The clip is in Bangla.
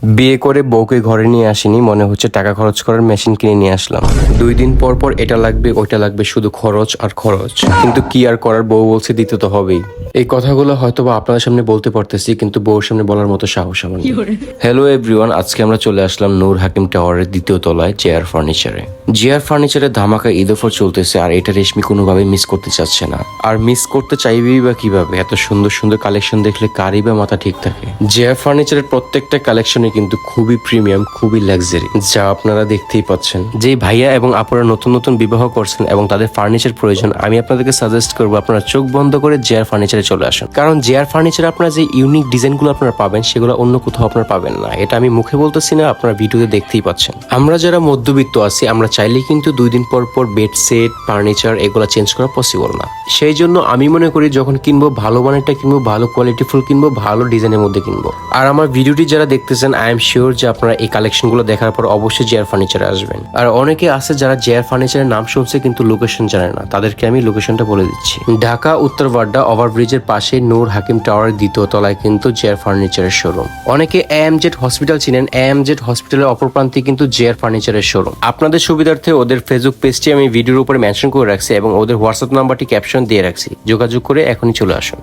বিয়ে করে বউকে ঘরে নিয়ে আসিনি, মনে হচ্ছে টাকা খরচ করার মেশিন কিনে নিয়ে আসলাম। 2 দিন পর পর এটা লাগবে ওইটা লাগবে, শুধু খরচ আর খরচ। কিন্তু কি আর করার, বউ বলছে দিতে তো হবেই। এই কথাগুলো হয়তো বা আপনাদের সামনে বলতে পারতেছি, কিন্তু বউর সামনে বলার মতো সাহস আমার নেই। হ্যালো এভরিওয়ান, আজকে আমরা চলে আসলাম নূর হাকিম টাওয়ারের 2য় তলায় জেআর ফার্নিচারে। জেআর ফার্নিচারে ধামাকা ঈদ অফার চলতেছে, আর এটা রেশমি কোনোভাবেই মিস করতে চাচ্ছে না। আর মিস করতে চাইবেই বা কিভাবে? এত সুন্দর সুন্দর কালেকশন দেখলে কারই বা মাথা ঠিক থাকে। জেআর ফার্নিচারের প্রত্যেকটা কালেকশনে কিন্তু খুবই প্রিমিয়াম, খুবই লাক্সারি, যা আপনারা দেখতেই পাচ্ছেন। যে ভাইয়া এবং আপুরা নতুন নতুন বিবাহ করছেন এবং তাদের ফার্নিচার প্রয়োজন, আমি আপনাদেরকে সাজেস্ট করবো আপনারা চোখ বন্ধ করে জেআর ফার্নিচারে চলে আসুন। কারণ জেআর ফার্নিচারে আপনারা যে ইউনিক ডিজাইনগুলো আপনারা পাবেন, সেগুলো অন্য কোথাও আপনারা পাবেন না। এটা আমি মুখে বলতেছি না, আপনারা ভিডিওতে দেখতেই পাচ্ছেন। আমরা যারা মধ্যবিত্ত আছি, আমরা চাইলেই কিন্তু 2 দিন পর পর বেড সেট, ফার্নিচার এগুলো চেঞ্জ করা পসিবল না। সেই জন্য আমি মনে করি যখন কিনবো ভালো মানেরটা কিনবো, ভালো কোয়ালিটিফুল কিনবো, ভালো ডিজাইনের মধ্যে কিনবো। আর আমার ভিডিওটি যারা দেখতেছেন, আই এম শিওর যে আপনারা এই কালেকশনগুলো দেখার পর অবশ্যই জেআর ফার্নিচারে আসবেন। আর অনেকে আছে যারা জেআর ফার্নিচারের নাম শুনছে কিন্তু লোকেশন জানে না, তাদেরকে আমি লোকেশনটা বলে দিচ্ছি। ঢাকা উত্তর বাড্ডা ওভারব্রিজের পাশে নূর হাকিম টাওয়ারের 2য় তলায় কিন্তু জেআর ফার্নিচারের শোরুম। অনেকে এএমজেড হসপিটাল চিনেন, এএমজেড হসপিটালের অপর প্রান্তে কিন্তু জেআর ফার্নিচারের শোরুম। আপনাদের সুবিধার্থে ওদের ফেসবুক পেজটি আমি ভিডিওর উপরে মেনশন করে রাখছি এবং ওদের হোয়াটসঅ্যাপ নাম্বারটি ক্যাপশন দিয়ে রাখছি। যোগাযোগ করে এখনই চলে আসুন।